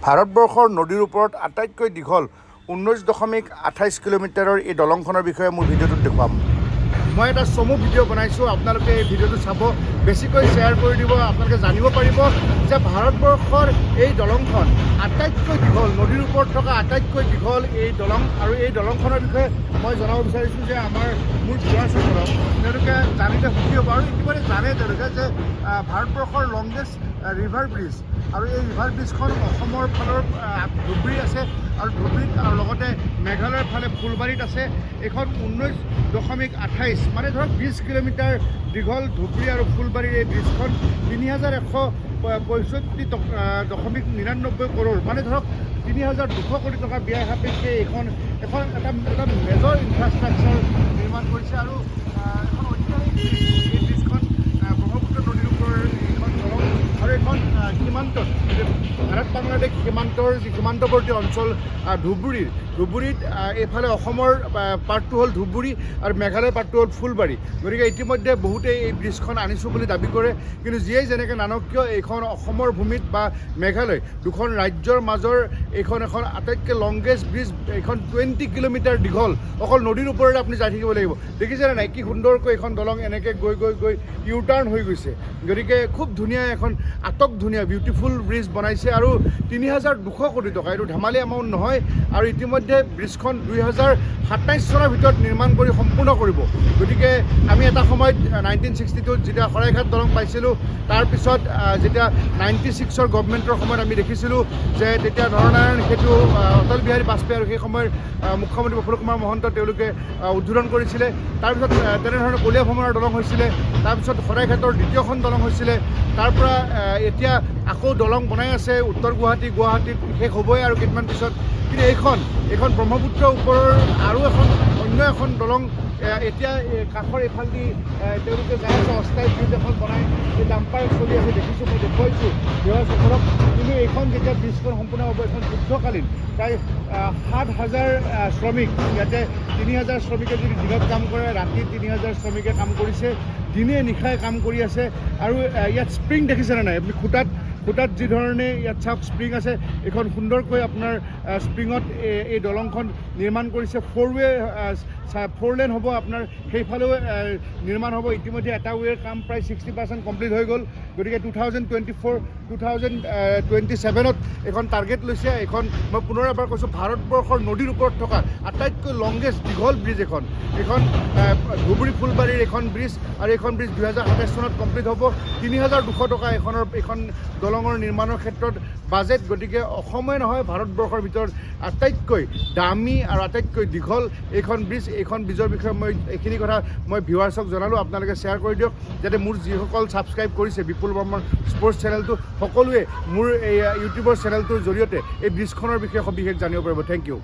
ভাৰতবৰ্ষৰ নদীৰ ওপৰত আটাইতকৈ দীঘল 19.28 কিলোমিটাৰৰ এই দলংখনৰ বিষয়ে মোৰ ভিডিঅ'টোত দেখুৱাম। মই এটা চমু ভিডিঅ' বনাইছোঁ, আপোনালোকে এই ভিডিঅ'টো চাব, বেছিকৈ শ্বেয়াৰ কৰি দিব। আপোনালোকে জানিব পাৰিব যে ভাৰতবৰ্ষৰ এই দলংখন আটাইতকৈ দীঘল, নদীৰ ওপৰত থকা আটাইতকৈ দীঘল এই দলং। আৰু এই দলংখনৰ বিষয়ে মই জনাব বিচাৰিছোঁ যে মোৰ ভিউৱাৰ্ছসকলক তেওঁলোকে জানিলে সুখী হ'ব। আৰু ইতিমধ্যে জানে তেওঁলোকে যে ভাৰতবৰ্ষৰ লংগেষ্ট ৰিভাৰ ব্ৰিজ, আৰু এই ৰিভাৰ ব্ৰিজখন অসমৰ ফালৰ ধুবুৰী আছে আৰু ধুবুৰীত আৰু লগতে মেঘালয়ৰ ফালে ফুলবাৰীত আছে। এইখন 19.28 মানে ধৰক 20 কিলোমিটাৰ দীঘল ধুবুৰী আৰু ফুলবাৰীৰ এই ব্ৰিজখন 3165.99 কৰোৰ মানে ধৰক 3200 কোটি টকা ব্যয় সাপেক্ষে এইখন এটা মেজৰ ইনফ্ৰাষ্ট্ৰাকচাৰ নিৰ্মাণ কৰিছে। আৰু এখন ঐতিহাসিক এই ব্ৰিজখন ব্ৰহ্মপুত্ৰ নদীৰ ওপৰৰ এইখন দলং, আৰু এইখন সীমান্তত ভাৰত বাংলাদেশ সীমান্তৰ যি সীমান্তৱৰ্তী অঞ্চল ধুবুৰীত এইফালে অসমৰ পাৰ্টটো হ'ল ধুবুৰী আৰু মেঘালয়ৰ পাৰ্টটো হ'ল ফুলবাৰী। গতিকে ইতিমধ্যে বহুতেই এই ব্ৰিজখন আনিছোঁ বুলি দাবী কৰে, কিন্তু যিয়েই যেনেকৈ নানক কিয় এইখন অসমৰ ভূমিত বা মেঘালয় দুখন ৰাজ্যৰ মাজৰ এখন আটাইতকৈ লংগেষ্ট ব্ৰিজ। এইখন 20 কিলোমিটাৰ দীঘল, অকল নদীৰ ওপৰতে আপুনি যাই থাকিব লাগিব। দেখিছেনে নাই কি সুন্দৰকৈ এইখন দলং এনেকৈ গৈ ইউ টাৰ্ণ হৈ গৈছে। গতিকে খুব ধুনীয়া এখন ধুনীয়া বিউটিফুল ব্ৰিজ বনাইছে, আৰু 3200 কোটি টকা, এইটো ধেমালি এমাউণ্ট নহয়। আৰু ইতিমধ্যে ব্ৰিজখন 2027 চনৰ ভিতৰত নিৰ্মাণ কৰি সম্পূৰ্ণ কৰিব। গতিকে আমি এটা সময়ত 1962 যেতিয়া শৰাইঘাট দলং পাইছিলোঁ, তাৰপিছত যেতিয়া 96ৰ গভৰ্ণমেণ্টৰ সময়ত আমি দেখিছিলোঁ যে তেতিয়া নৰনাৰায়ণ সেতু অটল বিহাৰী বাজপেয়ী আৰু সেই সময়ৰ মুখ্যমন্ত্ৰী প্ৰফুল্ল কুমাৰ মহন্ত তেওঁলোকে উদ্বোধন কৰিছিলে। তাৰপিছত তেনেধৰণে কলীয়া ভ্ৰমণৰ দলং হৈছিলে, তাৰপিছত শৰাইঘাটৰ দ্বিতীয়খন দলং হৈছিলে। তাৰপৰা এতিয়া আকৌ দলং বনাই আছে উত্তৰ গুৱাহাটীত শেষ হ'বই আৰু কেইদিনমান পিছত। কিন্তু এইখন ব্ৰহ্মপুত্ৰৰ ওপৰৰ আৰু অন্য এখন দলং এতিয়া কাষৰ এইফালেদি তেওঁলোকে যাই আছে, অস্থায়ী ব্ৰিজ এখন বনাই এই ডাম্পাৰ চলি আছে, দেখিছোঁ, মই দেখুৱাইছোঁ ভিউৱাৰ্ছসকলক। কিন্তু এইখন যেতিয়া ব্ৰিজখন সম্পূৰ্ণ হ'ব, এইখন যুদ্ধকালীন প্ৰায় 7,000 শ্ৰমিক, ইয়াতে 3,000 শ্ৰমিকে যদি দিনত কাম কৰে, ৰাতি 3,000 শ্ৰমিকে কাম কৰিছে, দিনে নিশাই কাম কৰি আছে। আৰু ইয়াত স্প্ৰিং দেখিছেনে নাই আপুনি? খুটাত যি ধৰণে ইয়াত চাওক স্প্ৰিং আছে, এইখন সুন্দৰকৈ আপোনাৰ স্প্ৰিঙত এই দলংখন নিৰ্মাণ কৰিছে। 4 লেন হ'ব, আপোনাৰ সেইফালেও নিৰ্মাণ হ'ব। ইতিমধ্যে এটা ৱেৰ কাম প্ৰায় 60% কমপ্লিট হৈ গ'ল। গতিকে 2027ত এইখন টাৰ্গেট লৈছে। এইখন মই পুনৰ এবাৰ কৈছোঁ, ভাৰতবৰ্ষৰ নদীৰ ওপৰত থকা আটাইতকৈ লংগেষ্ট দীঘল ব্ৰিজ এইখন ধুবুৰী ফুলবাৰীৰ এইখন ব্ৰিজ, আৰু এইখন ব্ৰিজ 2027 চনত কমপ্লিট হ'ব। 3,200 টকা এইখন দলঙৰ নিৰ্মাণৰ ক্ষেত্ৰত বাজেট। গতিকে অসমে নহয়, ভাৰতবৰ্ষৰ ভিতৰত আটাইতকৈ দামী আৰু আটাইতকৈ দীঘল এইখন ব্ৰিজৰ বিষয়ে এইখিনি কথা মই ভিউৱাৰ্ছক জনালোঁ। আপোনালোকে শ্বেয়াৰ কৰি দিয়ক, যাতে মোৰ যিসকল ছাবস্ক্ৰাইব কৰিছে বিপুল বৰ্মাৰ স্পৰ্টছ চেনেলটো, সকলোৱে মোৰ এই ইউটিউবৰ চেনেলটোৰ জৰিয়তে এই ব্ৰিজখনৰ বিষয়ে সবিশেষ জানিব পাৰিব। Thank U.